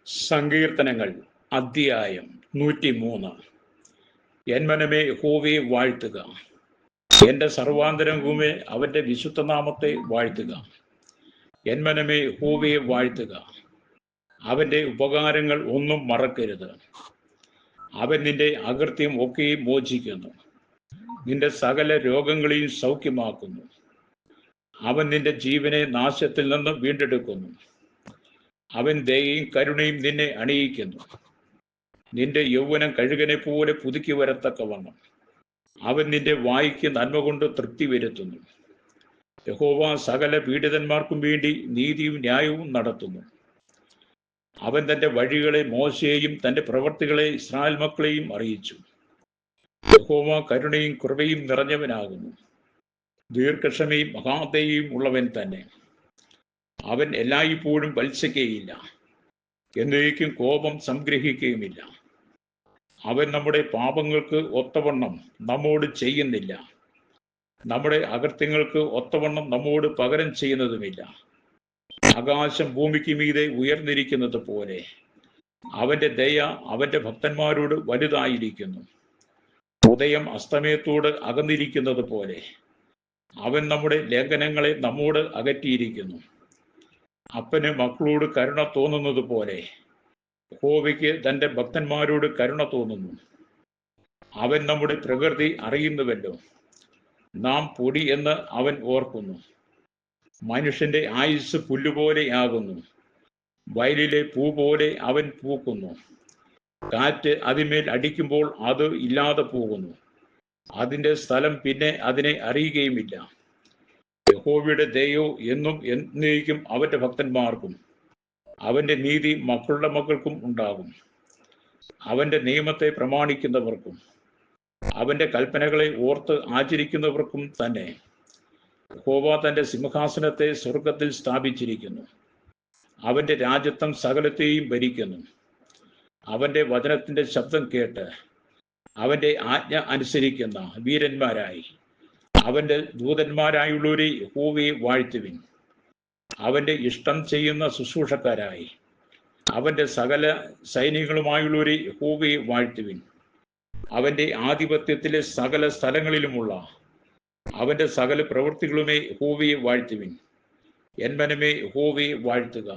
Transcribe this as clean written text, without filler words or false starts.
സങ്കീർത്തനങ്ങൾ അധ്യായം 103. എൻ മനമേ യഹോവയെ വാഴ്ത്തുക, എൻ്റെ സർവാന്തരംഗവുമേ അവൻ്റെ വിശുദ്ധനാമത്തെ വാഴ്ത്തുക. എൻ മനമേ യഹോവയെ വാഴ്ത്തുക, അവൻ്റെ ഉപകാരങ്ങൾ ഒന്നും മറക്കരുത്. അവൻ നിന്റെ അകൃത്യം ഒക്കെയും മോചിക്കുന്നു, നിന്റെ സകല രോഗങ്ങളെയും സൗഖ്യമാക്കുന്നു. അവൻ നിന്റെ ജീവനെ നാശത്തിൽ നിന്ന് വീണ്ടെടുക്കുന്നു. അവൻ ദയയും കരുണയും നിന്നെ അണിയിക്കുന്നു. നിന്റെ യൗവനം കഴുകനെ പോലെ പുതുക്കി വരത്തക്കവണ്ണം അവൻ നിന്റെ വായ്ക്ക് നന്മ കൊണ്ട് തൃപ്തി വരുത്തുന്നു. യഹോവ സകല പീഡിതന്മാർക്കും വേണ്ടി നീതിയും ന്യായവും നടത്തുന്നു. അവൻ തൻ്റെ വഴികളെ മോശയെയും തൻ്റെ പ്രവൃത്തികളെ ഇസ്രായേൽ മക്കളെയും അറിയിച്ചു. യഹോവ കരുണയും കൃപയും നിറഞ്ഞവനാകുന്നു, ദീർഘക്ഷമയും മഹാദയയും ഉള്ളവൻ തന്നെ. അവൻ എല്ലായ്പ്പോഴും വത്സിക്കുകയില്ല, എന്നേക്കും കോപം സംഗ്രഹിക്കുകയുമില്ല. അവൻ നമ്മുടെ പാപങ്ങൾക്ക് ഒത്തവണ്ണം നമ്മോട് ചെയ്യുന്നില്ല, നമ്മുടെ അകൃത്യങ്ങൾക്ക് ഒത്തവണ്ണം നമ്മോട് പകരം ചെയ്യുന്നതുമില്ല. ആകാശം ഭൂമിക്ക് മീതെ ഉയർന്നിരിക്കുന്നത് പോലെ അവൻ്റെ ദയ അവൻ്റെ ഭക്തന്മാരോട് വലുതായിരിക്കുന്നു. ഉദയം അസ്തമയത്തോട് അകന്നിരിക്കുന്നത് പോലെ അവൻ നമ്മുടെ ലംഘനങ്ങളെ നമ്മോട് അകറ്റിയിരിക്കുന്നു. അപ്പന് മക്കളോട് കരുണ തോന്നുന്നത് പോലെ യഹോവയ്ക്ക് തൻ്റെ ഭക്തന്മാരോട് കരുണ തോന്നുന്നു. അവൻ നമ്മുടെ പ്രകൃതി അറിയുന്നുവല്ലോ, നാം പൊടി എന്ന് അവൻ ഓർക്കുന്നു. മനുഷ്യന്റെ ആയുസ് പുല്ലുപോലെയാകുന്നു, വയലിലെ പൂ പോലെ അവൻ പൂക്കുന്നു. കാറ്റ് അതിന്മേൽ അടിക്കുമ്പോൾ അത് ഇല്ലാതെ പോകുന്നു, അതിൻ്റെ സ്ഥലം പിന്നെ അതിനെ അറിയുകയുമില്ല. യഹോവയുടെ ദയോ എന്നും എന്നേക്കും അവൻ്റെ ഭക്തന്മാർക്കും അവൻ്റെ നീതി മക്കളുടെ മക്കൾക്കും ഉണ്ടാകും. അവൻ്റെ നിയമത്തെ പ്രമാണിക്കുന്നവർക്കും അവൻ്റെ കൽപ്പനകളെ ഓർത്ത് ആചരിക്കുന്നവർക്കും തന്നെ. യഹോവ തൻ്റെ സിംഹാസനത്തെ സ്വർഗത്തിൽ സ്ഥാപിച്ചിരിക്കുന്നു, അവൻ്റെ രാജത്വം സകലത്തെയും ഭരിക്കുന്നു. അവൻ്റെ വചനത്തിൻ്റെ ശബ്ദം കേട്ട് അവൻ്റെ ആജ്ഞ അനുസരിക്കുന്ന വീരന്മാരായി അവൻ്റെ ദൂതന്മാരായുള്ളവരെ യഹോവയെ വാഴ്ത്തുവിൻ. അവൻ്റെ ഇഷ്ടം ചെയ്യുന്ന ശുശ്രൂഷക്കാരായി അവൻ്റെ സകല സൈന്യങ്ങളുമായുള്ളവരെ യഹോവയെ വാഴ്ത്തുവിൻ. അവൻ്റെ ആധിപത്യത്തിലെ സകല സ്ഥലങ്ങളിലുമുള്ള അവൻ്റെ സകല പ്രവൃത്തികളുമേ യഹോവയെ വാഴ്ത്തുവിൻ. എൻ മനമേ യഹോവയെ വാഴ്ത്തുക.